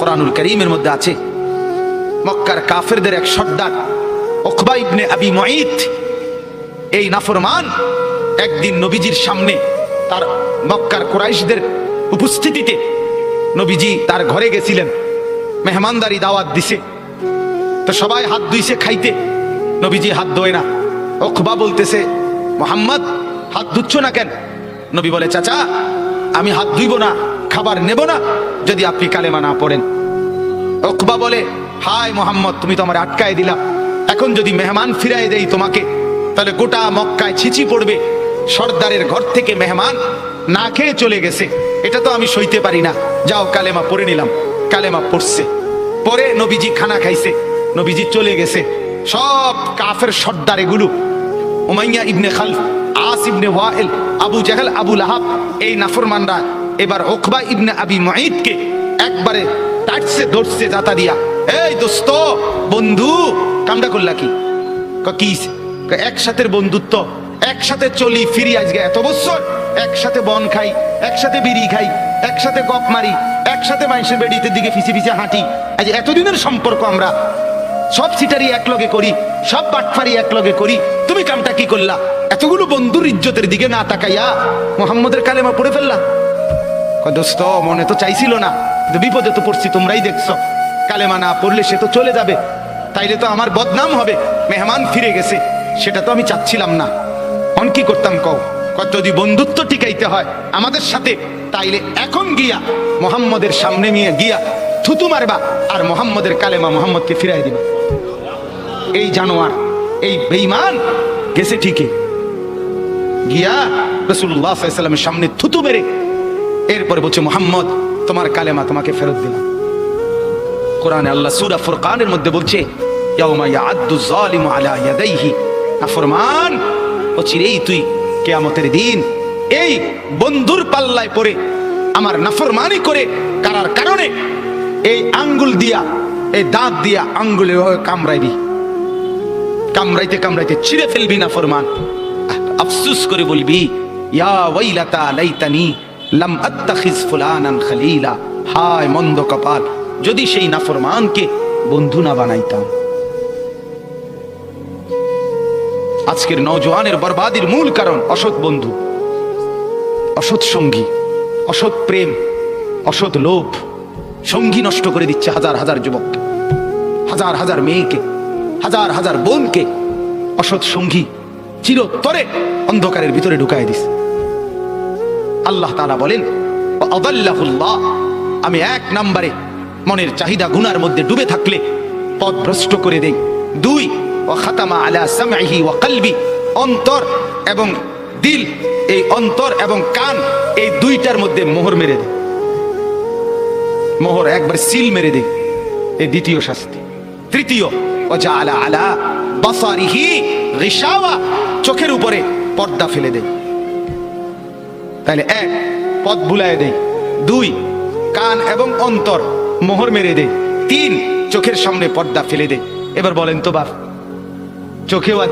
কোরআনুল কারীমের মধ্যে আছে, মক্কার কাফেরদের এক সর্দার উকবা ইবনে আবি মুঈত, এই নাফরমান একদিন নবীজির সামনে, তার মক্কার কুরাইশদের উপস্থিতিতে নবীজি তার ঘরে গেছিলেন, মেহমানদারি দাওয়াত দিছে, তো সবাই হাত ধুইছে খাইতে, নবীজি হাত ধোয় না। উকবা বলতেছে, মুহাম্মদ হাত ধুচ্ছ না কেন? নবী বলে, চাচা আমি হাত ধুইব না, খাবার নেব না যদি আপনি কালেমা না পড়েন। উকবা বলে, হায় মুহাম্মদ, তুমি তো আমার আটকায় দিলা, এখন যদি মেহমান ফিরাই দেই তোমাকে, তাহলে গোটা মক্কায় ছিচি পড়বে, সর্দারের ঘর থেকে মেহমান না খেয়ে চলে গেছে, এটা তো আমি সইতে পারি না, যাও কালেমা পড়ে নিলাম। কালেমা পড়ছে, পরে নবীজি খানা খাইছে, নবীজি চলে গেছে। সব কাফের সর্দার এগুলো, উমাইয়া ইবনে খালফ, আস ইবনে ওয়াইল, আবু জাহেল, আবু লাহাব, এই নাফরমানরা এবার উকবা ইবনে আবি মুঈতকে একবারে টাটছে ধরছে জাতা দিয়া, এই দোস্ত বন্ধু কামটা করলা কি? একসাথে বন্ধুত্ব, একসাথে চলি ফিরি, আজকে এত বছর একসাথে বন খাই, একসাথে বিড়ি খাই, একসাথে গপ মারি, একসাথে মানুষের বেড়িতে দিকে ফিসে ফিসে হাঁটি, আজ এতদিনের সম্পর্ক আমরা সব সিটারি একলগে করি, সব বাটফারি একলগে করি, তুমি কামটা কি করলা? এতগুলো বন্ধুর ইজ্জতের দিকে না তাকাইয়া মুহাম্মদের কালেমা পড়ে ফেললা। দোস্ত মনে তো চাইছিল না, বিপদে তো পড়ছি, তোমরাই দেখছো, কালেমা না পড়লে সে তো চলে যাবে, তাইলে তো আমার বদনাম হবে, মেহমান ফিরে গেছে, সেটা তো আমি চাচ্ছিলাম না। অন কি করতাম কও? যদি বন্ধুত্ব টিকাইতে হয় আমাদের সাথে, তাইলে এখন গিয়া মুহাম্মদের সামনে নিয়ে গিয়া থুতু মারবা আর মুহাম্মদের কালেমা মুহাম্মদকে ফিরাই দিবা। এই জানোয়ার, এই বেঈমান গেছে ঠিকই, গিয়া রাসূলুল্লাহ সাল্লাল্লাহু আলাইহি ওয়াসাল্লামের সামনে থুতু মেরে এরপরে বলছে, মুহাম্মদ তোমার কালেমা তোমাকে ফেরত দিলাম। কোরআনে আল্লাহ সূরা ফুরকানের মধ্যে বলছে, ইয়াউমা ইয়াআদ্দু যালিমু আলা ইয়াদাইহি, নাফরমান ও চিরেই তুই কিয়ামতের দিন এই বন্ধুর পাল্লায় পড়ে আমার নাফরমানি করে কারার কারণে এই আঙ্গুল দিয়া, এই দাঁত দিয়া আঙ্গুলে কামড়াইবি, কামড়াইতে কামড়াইতে ছিঁড়ে ফেলবি নাফরমান। আফসোস করে বলবি, ইয়া ওয়াইলাতা লাইতানি লাম আত্তাখিজ ফুলানান খলিলা, হায় মন্দ কপাল, যদি সেই নাফরমানকে বন্ধু না বানাইতাম। আজকের নওজোয়ানের বরবাদির মূল কারণ অসৎ বন্ধু, অসৎ সঙ্গী, অসৎ প্রেম, অসৎ লোভ। সঙ্গী নষ্ট করে দিচ্ছে হাজার হাজার যুবককে, হাজার হাজার মেয়েকে, হাজার হাজার বোনকে অসৎ সঙ্গী চিরতরে অন্ধকারের ভিতরে ঢুকায় দিস। আল্লাহ তাআলা বলেন, আদাল্লাহুল্লাহ, আমি এক নম্বরে মনের চাহিদা গুনার মধ্যে ডুবে থাকলে পথ ভ্রষ্ট করে দেই। দুই, ওয়া খাতামা আলা সামঈহি ওয়া কলবি, অন্তর এবং দিল, এই অন্তর এবং কান, এই দুইটার মধ্যে মোহর মেরে দেয়, মোহর একবার সিল মেরে দেয়, এই দ্বিতীয় শাস্তি। তৃতীয়, ওয়া জাআলা আলা বাসারিহি গিশাওয়া, চোখের উপরে পর্দা ফেলে দেয়। তাহলে এক, পথ ভুলায় দেয়। দুই, কান এবং অন্তর মোহর মেরে দেয়। তিন, চোখের সামনে পর্দা ফেলে দেয়। এবার বলেন তো বাপ, চোখেও আর